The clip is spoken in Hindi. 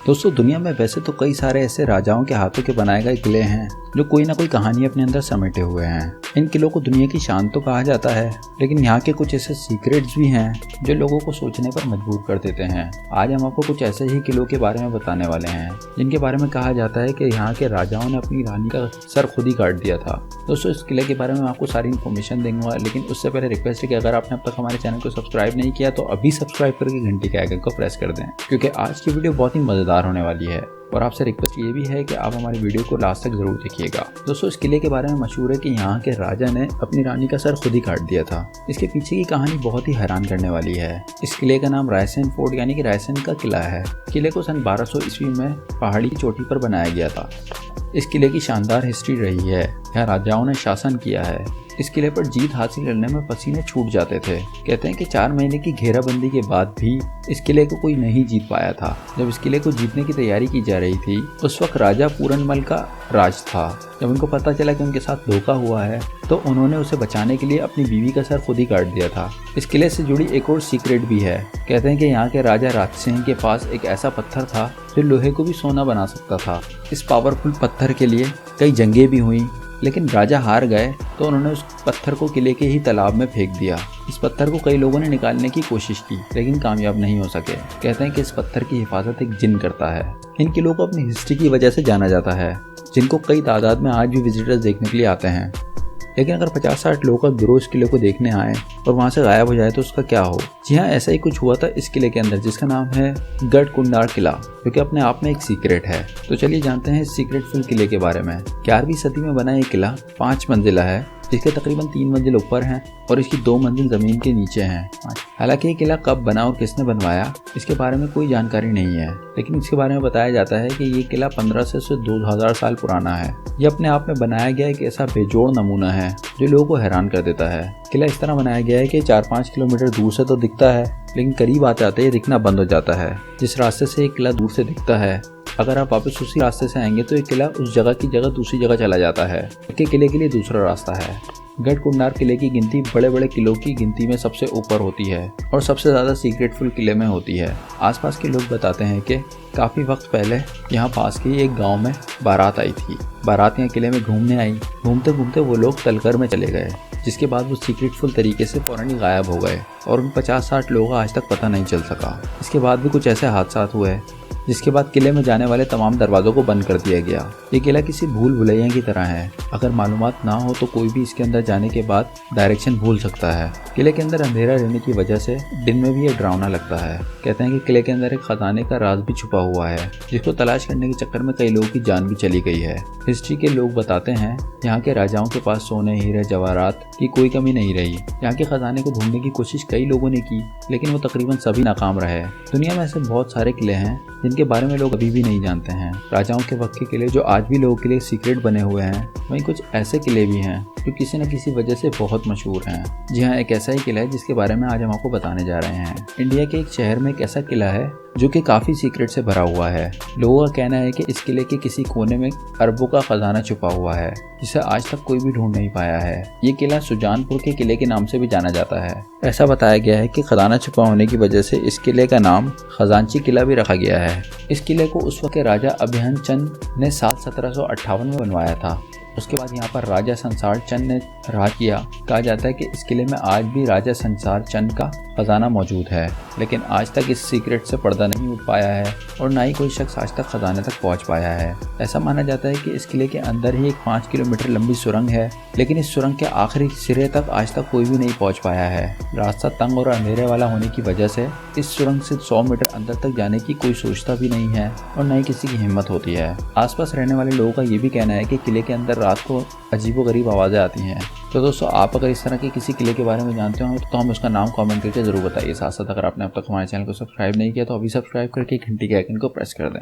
दोस्तों दुनिया में वैसे तो कई सारे ऐसे राजाओं के हाथों के बनाए गए किले हैं जो कोई ना कोई कहानी अपने अंदर समेटे हुए हैं। इन किलों को दुनिया की शान तो कहा जाता है, लेकिन यहाँ के कुछ ऐसे सीक्रेट्स भी हैं जो लोगों को सोचने पर मजबूर कर देते हैं। आज हम आपको कुछ ऐसे ही किलों के बारे में बताने वाले हैं जिनके बारे में कहा जाता है कि यहाँ के राजाओं ने अपनी रानी का सर खुद ही काट दिया था। दोस्तों इस किले के बारे में आपको सारी इन्फॉर्मेशन दूंगा, लेकिन उससे पहले रिक्वेस्ट है कि अगर आपने अब तक हमारे चैनल को सब्सक्राइब नहीं किया तो अभी सब्सक्राइब करके घंटी के आइकन को प्रेस कर दें, क्योंकि आज की वीडियो बहुत ही मजेदार होने वाली है। और आपसे रिक्वेस्ट ये भी है कि आप हमारी वीडियो को लास्ट तक जरूर देखिएगा। दोस्तों इस किले के बारे में मशहूर है कि यहाँ के राजा ने अपनी रानी का सर खुद ही काट दिया था। इसके पीछे की कहानी बहुत ही हैरान करने वाली है। इस किले का नाम रायसेन फोर्ट यानी कि रायसेन का किला है। किले को सन 1200 ईस्वी में पहाड़ी की चोटी पर बनाया गया था। इस किले की शानदार हिस्ट्री रही है। यहाँ राजाओं ने शासन किया है। इस किले पर जीत हासिल करने में पसीने छूट जाते थे। कहते हैं कि 4 महीने की घेराबंदी के बाद भी इस किले को कोई नहीं जीत पाया था। जब इस किले को जीतने की तैयारी की जा रही थी उस वक्त राजा पूरनमल का राज था। जब उनको पता चला कि उनके साथ धोखा हुआ है तो उन्होंने उसे बचाने के लिए अपनी बीवी का सर खुद ही काट दिया था। इस किले से जुड़ी एक और सीक्रेट भी है। कहते हैं कि यहाँ के राजा राजसिंह के पास एक ऐसा पत्थर था जो लोहे को भी सोना बना सकता था। इस पावरफुल पत्थर के लिए कई जंगें भी हुई, लेकिन राजा हार गए तो उन्होंने उस पत्थर को किले के ही तालाब में फेंक दिया। इस पत्थर को कई लोगों ने निकालने की कोशिश की, लेकिन कामयाब नहीं हो सके। कहते हैं कि इस पत्थर की हिफाजत एक जिन करता है। इन किलों को अपनी हिस्ट्री की वजह से जाना जाता है, जिनको कई तादाद में आज भी विजिटर्स देखने के लिए आते हैं। लेकिन अगर 50-60 लोग का गिरोह इस किले को देखने आए और वहाँ से गायब हो जाए तो उसका क्या हो। जी हाँ, ऐसा ही कुछ हुआ था इस किले के अंदर, जिसका नाम है गढ़कुंडार किला, जो कि अपने आप में एक सीक्रेट है। तो चलिए जानते हैं इस सीक्रेटफुल किले के बारे में। 11वीं सदी में बना ये किला 5 मंजिला है, जिसके तकरीबन 3 मंजिल ऊपर हैं और इसकी 2 मंजिल जमीन के नीचे हैं। हालांकि ये किला कब बना और किसने बनवाया इसके बारे में कोई जानकारी नहीं है, लेकिन इसके बारे में बताया जाता है कि ये किला 1500 से 2000 साल पुराना है। ये अपने आप में बनाया गया एक ऐसा बेजोड़ नमूना है जो लोगों को हैरान कर देता है। किला इस तरह बनाया गया है कि 4-5 किलोमीटर दूर से तो दिखता है, लेकिन करीब आते आते ये दिखना बंद हो जाता है। जिस रास्ते से ये किला दूर से दिखता है, अगर आप वापस उसी रास्ते से आएंगे तो ये किला उस जगह की जगह दूसरी जगह चला जाता है, जबकि किले के लिए दूसरा रास्ता है। गढ़कुंडार किले की गिनती बड़े बड़े किलों की गिनती में सबसे ऊपर होती है और सबसे ज़्यादा सीक्रेटफुल किले में होती है। आसपास के लोग बताते हैं कि काफ़ी वक्त पहले यहाँ पास के एक गांव में बारात आई थी। बारात यहाँ किले में घूमने आई। घूमते घूमते वो लोग तलकर में चले गए, जिसके बाद वो सीक्रेटफुल तरीके से फौरन ही गायब हो गए और उन 50-60 लोगों का आज तक पता नहीं चल सका। इसके बाद भी कुछ ऐसे हादसा हुए जिसके बाद किले में जाने वाले तमाम दरवाज़ों को बंद कर दिया गया। ये किला किसी भूल भुलैया की तरह है। अगर मालूमात ना हो तो कोई भी इसके अंदर जाने के बाद डायरेक्शन भूल सकता है। किले के अंदर अंधेरा रहने की वजह से दिन में भी ये डरावना लगता है। कहते हैं कि किले के अंदर एक खजाने का राज भी छुपा हुआ है, जिसको तलाश करने के चक्कर में कई लोगों की जान भी चली गई है। हिस्ट्री के लोग बताते हैं यहाँ के राजाओं के पास सोने, हीरे, जवाहरात की कोई कमी नहीं रही। यहाँ के खजाने को ढूंढने की कोशिश कई लोगों ने की, लेकिन वो तकरीबन सभी नाकाम रहे। दुनिया में ऐसे बहुत सारे किले हैं जिनके बारे में लोग अभी भी नहीं जानते हैं। राजाओं के वक्त के किले जो आज भी लोगों के लिए सीक्रेट बने हुए हैं, वहीं कुछ ऐसे किले भी हैं जो किसी न किसी वजह से बहुत मशहूर हैं। जी हाँ, एक ऐसा ही किला है जिसके बारे में आज हम आपको बताने जा रहे हैं। इंडिया के एक शहर में एक ऐसा किला है जो कि काफ़ी सीक्रेट से भरा हुआ है। लोगों का कहना है कि इस किले के किसी कोने में अरबों का खजाना छुपा हुआ है, जिसे आज तक कोई भी ढूंढ नहीं पाया है। ये किला सुजानपुर के किले के नाम से भी जाना जाता है। ऐसा बताया गया है कि खजाना छुपा होने की वजह से इस किले का नाम खजांची किला भी रखा गया है। इस किले को उस वक्त के राजा अभिहन चंद ने साल 1758 में बनवाया था। उसके बाद यहाँ पर राजा संसार चंद ने राज किया। कहा जाता है कि इस किले में आज भी राजा संसार चंद का खजाना मौजूद है, लेकिन आज तक इस सीक्रेट से पर्दा नहीं उठ पाया है और ना ही कोई शख्स आज तक खजाने तक पहुँच पाया है। ऐसा माना जाता है कि इस किले के अंदर ही एक 5 किलोमीटर लंबी सुरंग है, लेकिन इस सुरंग के आखिरी सिरे तक आज तक कोई भी नहीं पहुँच पाया है। रास्ता तंग और अंधेरे वाला होने की वजह से इस सुरंग से 100 मीटर अंदर तक जाने की कोई सोचता भी नहीं है और न ही किसी की हिम्मत होती है। आसपास रहने वाले लोगों का ये भी कहना है कि किले के अंदर रात को अजीबोगरीब आवाज़ें आती हैं। तो दोस्तों आप अगर इस तरह के किसी किले के बारे में जानते हो तो हम उसका नाम कमेंट करके ज़रूर बताइए। साथ साथ अगर आपने अब तक हमारे चैनल को सब्सक्राइब नहीं किया तो अभी सब्सक्राइब करके घंटी के आइकन को प्रेस कर दें।